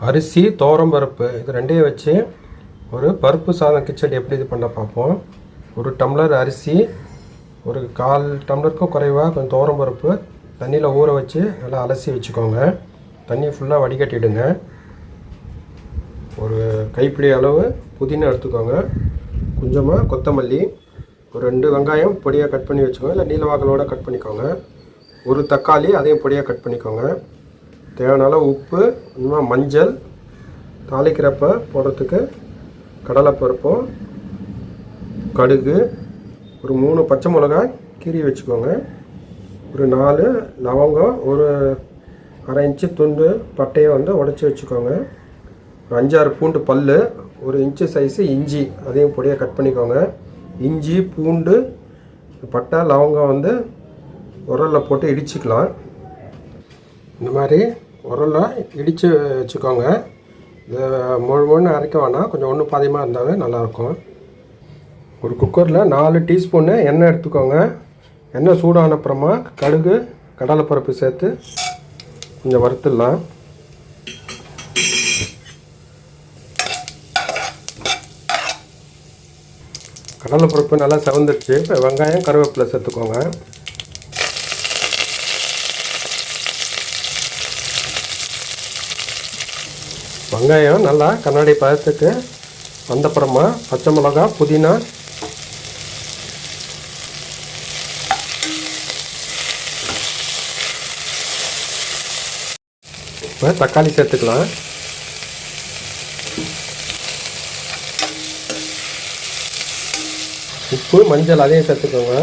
அரிசி துவரம் பருப்பு இது ரெண்டையும் வச்சு ஒரு பருப்பு சாதம் கிச்சடி எப்படி இது பண்ண பார்ப்போம். ஒரு டம்ளர் அரிசி, ஒரு 1/4 டம்ளருக்கும் குறைவாக கொஞ்சம் துவரம் பருப்பு தண்ணியில் ஊற வச்சு நல்லா அலசி வச்சுக்கோங்க. தண்ணி ஃபுல்லாக வடிகட்டிடுங்க. ஒரு கைப்பிடி அளவு புதினா எடுத்துக்கோங்க. கொஞ்சமாக கொத்தமல்லி, ஒரு 2 வெங்காயம் பொடியாக கட் பண்ணி வச்சுக்கோங்க, இல்லை நீல வாக்கலோடு கட் பண்ணிக்கோங்க. ஒரு தக்காளி அதையும் பொடியாக கட் பண்ணிக்கோங்க. தேவையான அளவு உப்பு, இன்னும் மஞ்சள், தாளிக்கிறப்ப போடுறதுக்கு கடலைப்பருப்பும் கடுகு, ஒரு 3 பச்சை மிளகாய் கீறி வச்சுக்கோங்க, ஒரு 4 லவங்கம், ஒரு 1/2 இன்ச்சு துண்டு பட்டையை உடச்சி வச்சுக்கோங்க, ஒரு 5-6 பூண்டு பல், 1 இன்ச்சு சைஸு இஞ்சி அதையும் பொடியாக கட் பண்ணிக்கோங்க. இஞ்சி, பூண்டு, பட்டை, லவங்கம் உரலில் போட்டு இடிச்சிக்கலாம். இந்த மாதிரி உரலில் இடித்து வச்சுக்கோங்க. இதை முழுன்னு அரைக்க வேணாம், கொஞ்சம் ஒன்று பாதியமாக இருந்தாவே நல்லாயிருக்கும். ஒரு குக்கரில் 4 டீஸ்பூன்னு எண்ணெய் எடுத்துக்கோங்க. எண்ணெய் சூடான அப்புறமா கடுகு, கடலைப்பருப்பு சேர்த்து கொஞ்சம் வறுத்துடலாம். கடலைப்பருப்பு நல்லா செவந்துடுச்சு. இப்போ வெங்காயம், கருவேப்பிலை சேர்த்துக்கோங்க. வெங்காயம் நல்லா கண்ணாடி பதத்துக்கு வந்தப்புறமா பச்சை மிளகா, புதினா, இப்போ தக்காளி சேர்த்துக்கலாம். உப்பு, மஞ்சள் அதையும் சேர்த்துக்கோங்க.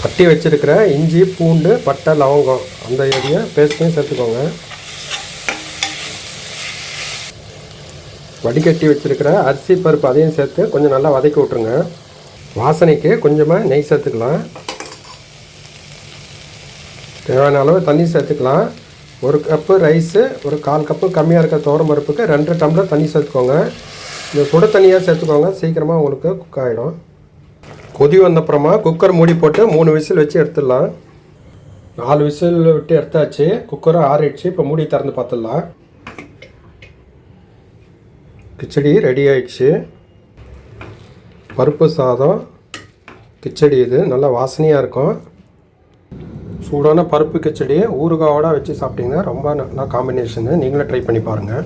கட்டி வச்சுருக்கிற இஞ்சி, பூண்டு, பட்டை, லவங்கம் அந்த ஏரியா பேஸ்ட்டையும் சேர்த்துக்கோங்க. வடிகட்டி வச்சுருக்கிற அரிசி பருப்பு அதையும் சேர்த்து கொஞ்சம் நல்லா வதக்கி விட்ருங்க. வாசனைக்கு கொஞ்சமாக நெய் சேர்த்துக்கலாம். தேவையான அளவு தண்ணி சேர்த்துக்கலாம். 1 கப்பு ரைஸு, ஒரு 1/4 கப்பு கம்மியாக இருக்க துவரம் பருப்புக்கு 2 டம்ளர் தண்ணி சேர்த்துக்கோங்க. இந்த சுட தண்ணியாக சேர்த்துக்கோங்க, சீக்கிரமாக உங்களுக்கு குக் ஆகிடும். கொதி வந்தப்புறமா குக்கர் மூடி போட்டு 3 விசில் வச்சு எடுத்துடலாம். 4 விசில் விட்டு எடுத்தாச்சு. குக்கரை ஆறிடுச்சு. இப்போ மூடி திறந்து பார்த்துடலாம். கிச்சடி ரெடி ஆயிடுச்சு. பருப்பு சாதம் கிச்சடி இது நல்லா வாசனையாக இருக்கும். சூடான பருப்பு கிச்சடி ஊறுகாயோடு வச்சு சாப்பிட்டிங்கன்னா ரொம்ப நல்லா காம்பினேஷனு. நீங்களே ட்ரை பண்ணி பாருங்கள்.